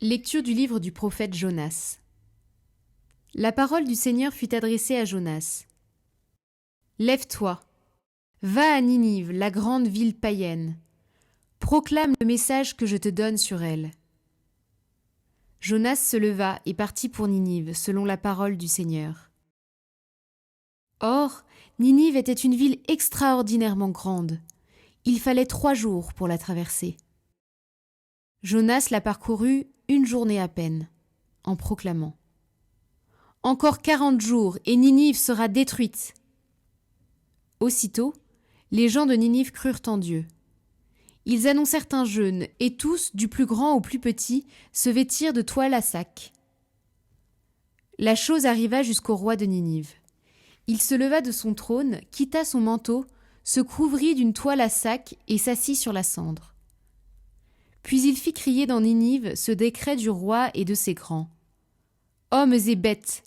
Lecture du livre du prophète Jonas. La parole du Seigneur fut adressée à Jonas. Lève-toi, va à Ninive, la grande ville païenne. Proclame le message que je te donne sur elle. Jonas se leva et partit pour Ninive, selon la parole du Seigneur. Or, Ninive était une ville extraordinairement grande. Il fallait 3 jours pour la traverser. Jonas la parcourut 1 journée à peine, en proclamant: Encore 40 jours, et Ninive sera détruite. Aussitôt, les gens de Ninive crurent en Dieu. Ils annoncèrent un jeûne, et tous, du plus grand au plus petit, se vêtirent de toile à sac. La chose arriva jusqu'au roi de Ninive. Il se leva de son trône, quitta son manteau, se couvrit d'une toile à sac et s'assit sur la cendre. Puis il fit crier dans Ninive ce décret du roi et de ses grands. Hommes et bêtes,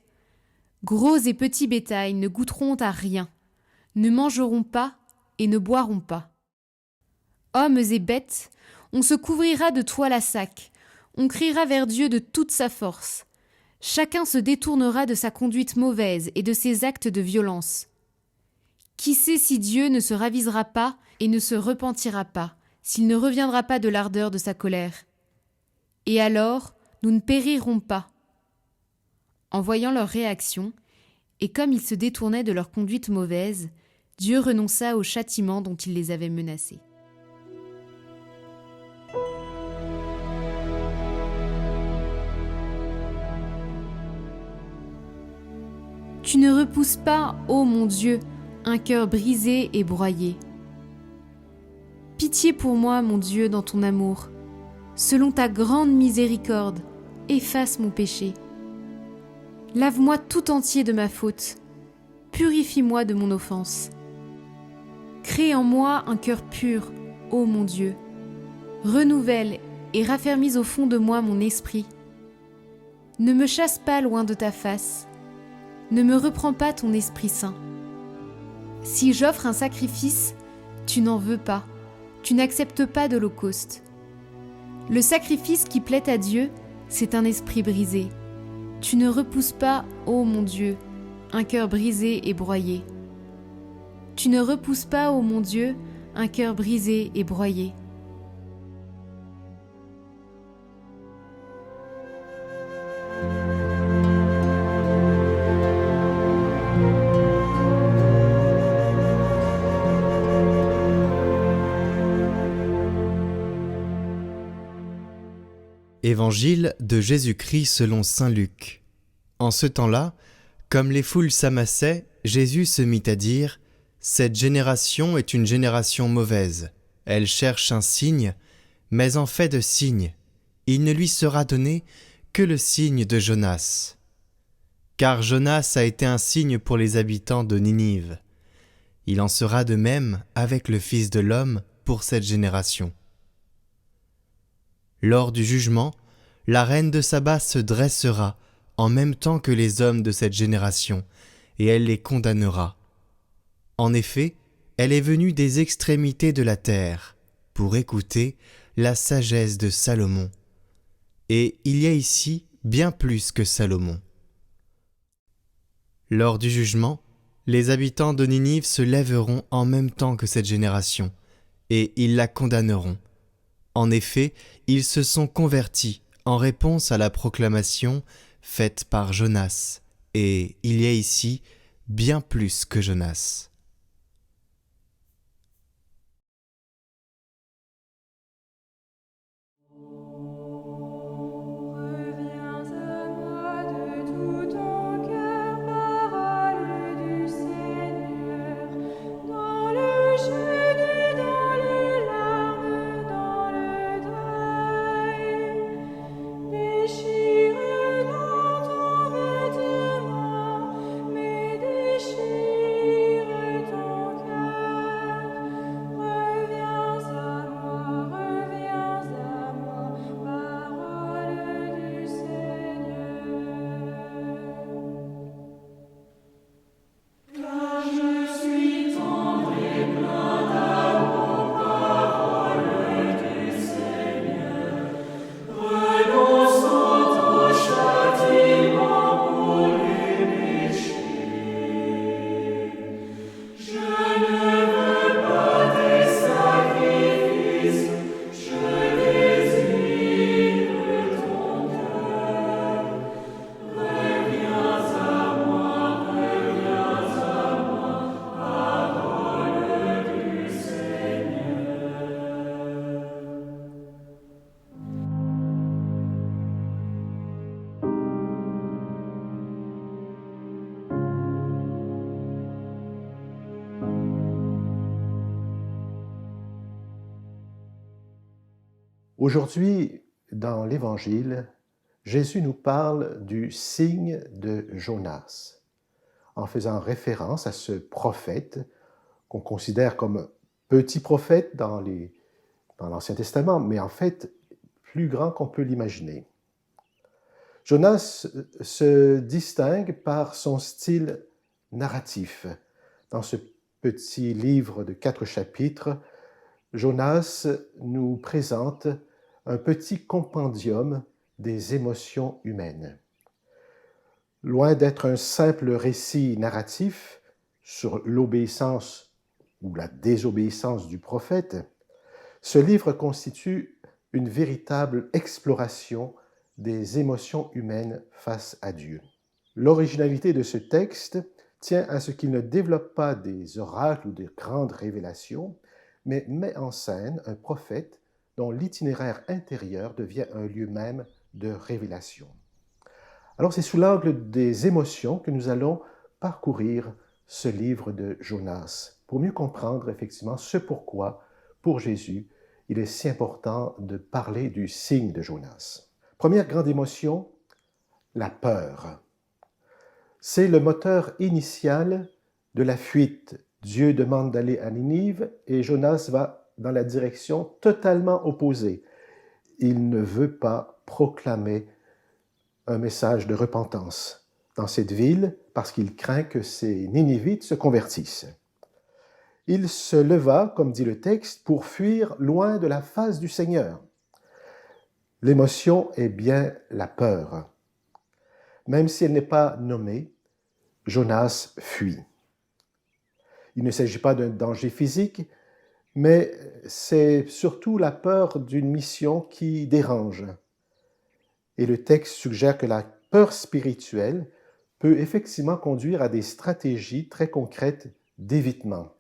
gros et petits bétails ne goûteront à rien, ne mangeront pas et ne boiront pas. Hommes et bêtes, on se couvrira de toile à sac, on criera vers Dieu de toute sa force. Chacun se détournera de sa conduite mauvaise et de ses actes de violence. Qui sait si Dieu ne se ravisera pas et ne se repentira pas, s'il ne reviendra pas de l'ardeur de sa colère. Et alors, nous ne périrons pas. En voyant leur réaction, et comme ils se détournaient de leur conduite mauvaise, Dieu renonça au châtiment dont il les avait menacés. Tu ne repousses pas, ô mon Dieu, un cœur brisé et broyé. Pitié pour moi, mon Dieu, dans ton amour. Selon ta grande miséricorde, efface mon péché. Lave-moi tout entier de ma faute. Purifie-moi de mon offense. Crée en moi un cœur pur, ô mon Dieu. Renouvelle et raffermis au fond de moi mon esprit. Ne me chasse pas loin de ta face. Ne me reprends pas ton Esprit Saint. Si j'offre un sacrifice, tu n'en veux pas. Tu n'acceptes pas d'holocauste. Le sacrifice qui plaît à Dieu, c'est un esprit brisé. Tu ne repousses pas, ô mon Dieu, un cœur brisé et broyé. Tu ne repousses pas, ô mon Dieu, un cœur brisé et broyé. Évangile de Jésus-Christ selon saint Luc. En ce temps-là, comme les foules s'amassaient, Jésus se mit à dire : Cette génération est une génération mauvaise. Elle cherche un signe, mais en fait de signe, il ne lui sera donné que le signe de Jonas. Car Jonas a été un signe pour les habitants de Ninive. Il en sera de même avec le Fils de l'homme pour cette génération. Lors du jugement, la reine de Saba se dressera en même temps que les hommes de cette génération, et elle les condamnera. En effet, elle est venue des extrémités de la terre pour écouter la sagesse de Salomon. Et il y a ici bien plus que Salomon. Lors du jugement, les habitants de Ninive se lèveront en même temps que cette génération, et ils la condamneront. En effet, ils se sont convertis en réponse à la proclamation faite par Jonas, et il y a ici bien plus que Jonas. Aujourd'hui, dans l'Évangile, Jésus nous parle du signe de Jonas, en faisant référence à ce prophète qu'on considère comme petit prophète dans l'Ancien Testament, mais en fait plus grand qu'on peut l'imaginer. Jonas se distingue par son style narratif. Dans ce petit livre de 4 chapitres, Jonas nous présente un petit compendium des émotions humaines. Loin d'être un simple récit narratif sur l'obéissance ou la désobéissance du prophète, ce livre constitue une véritable exploration des émotions humaines face à Dieu. L'originalité de ce texte tient à ce qu'il ne développe pas des oracles ou des grandes révélations, mais met en scène un prophète dont l'itinéraire intérieur devient un lieu même de révélation. Alors c'est sous l'angle des émotions que nous allons parcourir ce livre de Jonas, pour mieux comprendre effectivement ce pourquoi, pour Jésus, il est si important de parler du signe de Jonas. Première grande émotion, la peur. C'est le moteur initial de la fuite. Dieu demande d'aller à Ninive et Jonas va dans la direction totalement opposée. Il ne veut pas proclamer un message de repentance dans cette ville parce qu'il craint que ces Ninivites se convertissent. Il se leva, comme dit le texte, pour fuir loin de la face du Seigneur. L'émotion est bien la peur. Même si elle n'est pas nommée, Jonas fuit. Il ne s'agit pas d'un danger physique, mais c'est surtout la peur d'une mission qui dérange. Et le texte suggère que la peur spirituelle peut effectivement conduire à des stratégies très concrètes d'évitement.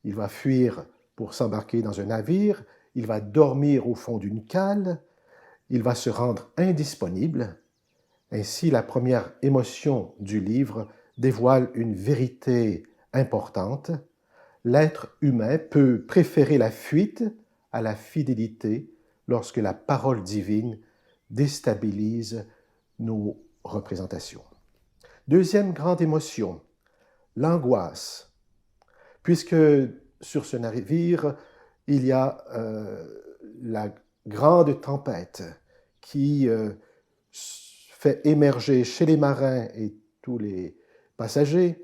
Il va fuir pour s'embarquer dans un navire, il va dormir au fond d'une cale, il va se rendre indisponible. Ainsi, la première émotion du livre dévoile une vérité importante. L'être humain peut préférer la fuite à la fidélité lorsque la parole divine déstabilise nos représentations. Deuxième grande émotion, l'angoisse. Puisque sur ce navire, il y a la grande tempête qui fait émerger chez les marins et tous les passagers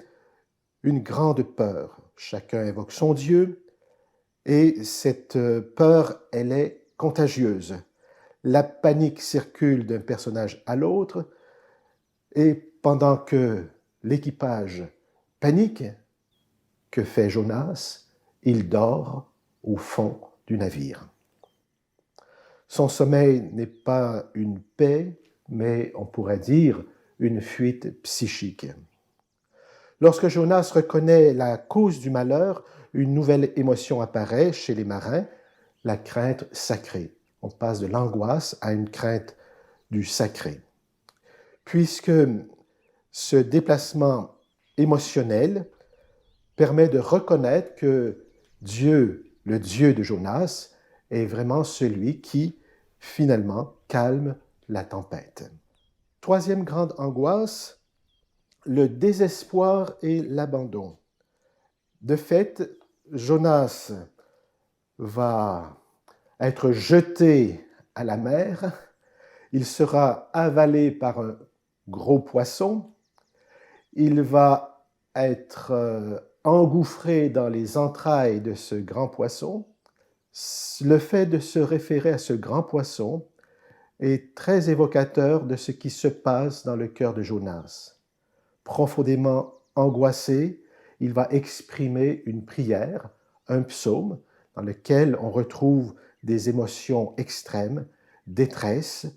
une grande peur. Chacun évoque son Dieu et cette peur, elle est contagieuse. La panique circule d'un personnage à l'autre et pendant que l'équipage panique, que fait Jonas? Il dort au fond du navire. Son sommeil n'est pas une paix, mais on pourrait dire une fuite psychique. Lorsque Jonas reconnaît la cause du malheur, une nouvelle émotion apparaît chez les marins, la crainte sacrée. On passe de l'angoisse à une crainte du sacré. Puisque ce déplacement émotionnel permet de reconnaître que Dieu, le Dieu de Jonas, est vraiment celui qui, finalement, calme la tempête. Troisième grande angoisse, le désespoir et l'abandon. De fait, Jonas va être jeté à la mer, il sera avalé par un gros poisson, il va être engouffré dans les entrailles de ce grand poisson. Le fait de se référer à ce grand poisson est très évocateur de ce qui se passe dans le cœur de Jonas. Profondément angoissé, il va exprimer une prière, un psaume, dans lequel on retrouve des émotions extrêmes, détresse,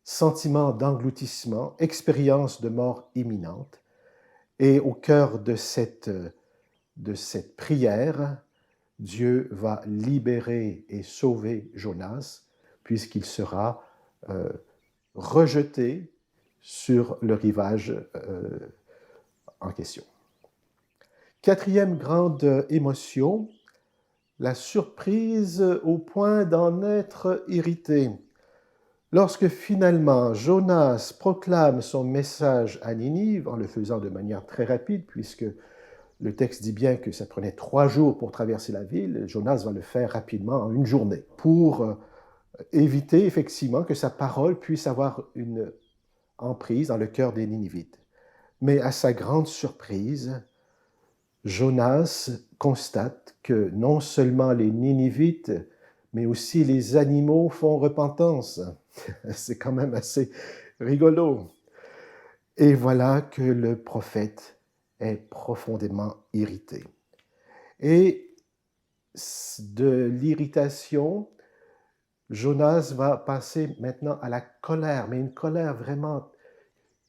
sentiment d'engloutissement, expérience de mort imminente. Et au cœur de cette prière, Dieu va libérer et sauver Jonas, puisqu'il sera rejeté sur le rivage en question. Quatrième grande émotion, la surprise au point d'en être irrité. Lorsque finalement Jonas proclame son message à Ninive, en le faisant de manière très rapide, puisque le texte dit bien que ça prenait 3 jours pour traverser la ville, Jonas va le faire rapidement en une journée, pour éviter effectivement que sa parole puisse avoir une emprise dans le cœur des Ninivites. Mais à sa grande surprise, Jonas constate que non seulement les Ninivites, mais aussi les animaux font repentance. C'est quand même assez rigolo. Et voilà que le prophète est profondément irrité. Et de l'irritation, Jonas va passer maintenant à la colère, mais une colère vraiment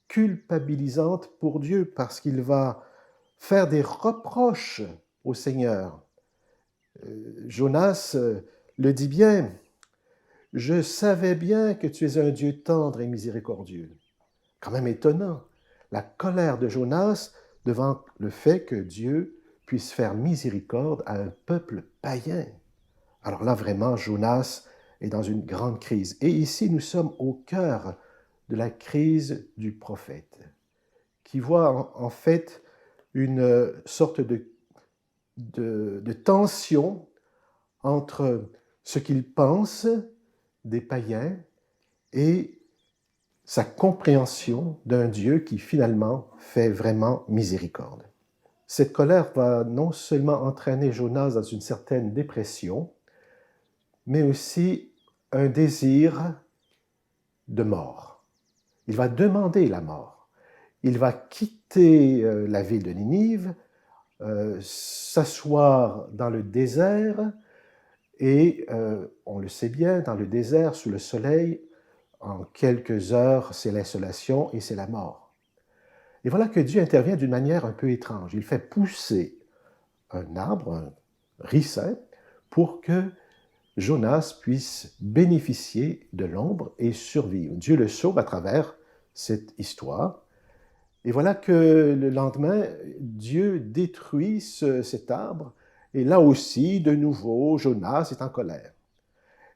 culpabilisante pour Dieu, parce qu'il va faire des reproches au Seigneur. Jonas le dit bien, « Je savais bien que tu es un Dieu tendre et miséricordieux. » Quand même étonnant, la colère de Jonas devant le fait que Dieu puisse faire miséricorde à un peuple païen. Alors là, vraiment, Jonas est dans une grande crise. Et ici, nous sommes au cœur de la crise du prophète, qui voit en fait une sorte de tension entre ce qu'il pense des païens et sa compréhension d'un Dieu qui finalement fait vraiment miséricorde. Cette colère va non seulement entraîner Jonas dans une certaine dépression, mais aussi un désir de mort. Il va demander la mort. Il va quitter la ville de Ninive, s'asseoir dans le désert, et on le sait bien, dans le désert, sous le soleil, en quelques heures, c'est l'insolation et c'est la mort. Et voilà que Dieu intervient d'une manière un peu étrange. Il fait pousser un arbre, un ricin, pour que Jonas puisse bénéficier de l'ombre et survivre. Dieu le sauve à travers cette histoire. Et voilà que le lendemain, Dieu détruit cet arbre. Et là aussi, de nouveau, Jonas est en colère.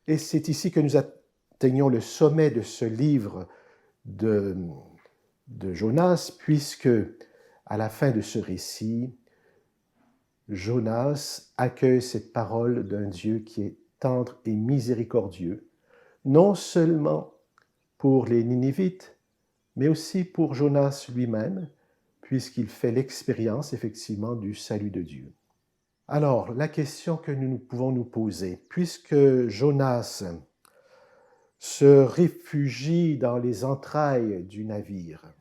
Et c'est ici que nous atteignons le sommet de ce livre de Jonas, puisque à la fin de ce récit, Jonas accueille cette parole d'un Dieu qui est tendre et miséricordieux, non seulement pour les Ninivites, mais aussi pour Jonas lui-même, puisqu'il fait l'expérience effectivement du salut de Dieu. Alors, la question que nous pouvons nous poser, puisque Jonas se réfugie dans les entrailles du navire,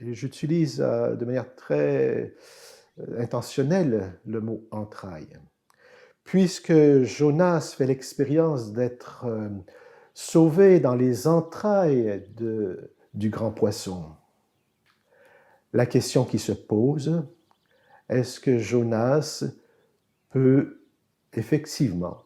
et j'utilise de manière très intentionnelle le mot entrailles, puisque Jonas fait l'expérience d'être sauvé dans les entrailles du grand poisson. La question qui se pose, est-ce que Jonas peut effectivement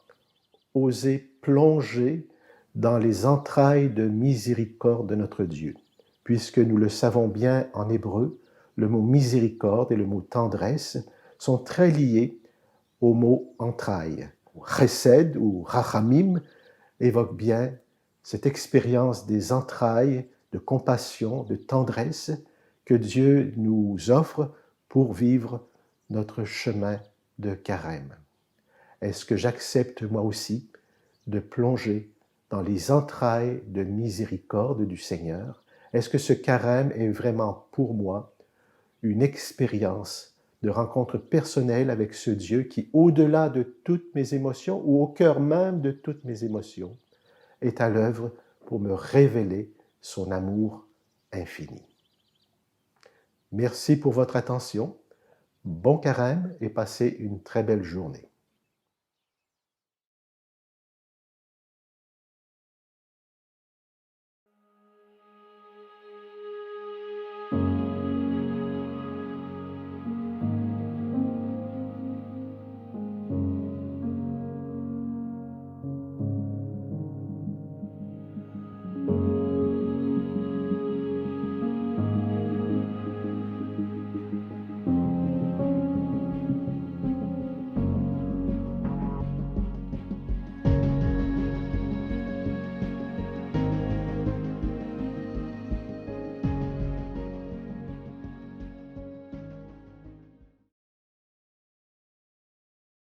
oser plonger dans les entrailles de miséricorde de notre Dieu? Puisque nous le savons bien en hébreu, le mot miséricorde et le mot tendresse sont très liés au mot entrailles. Chesed ou rachamim évoque bien cette expérience des entrailles de compassion, de tendresse que Dieu nous offre pour vivre notre chemin de carême. Est-ce que j'accepte moi aussi de plonger dans les entrailles de miséricorde du Seigneur? Est-ce que ce carême est vraiment pour moi une expérience de rencontre personnelle avec ce Dieu qui, au-delà de toutes mes émotions ou au cœur même de toutes mes émotions, est à l'œuvre pour me révéler son amour infini? Merci pour votre attention. Bon carême et passez une très belle journée.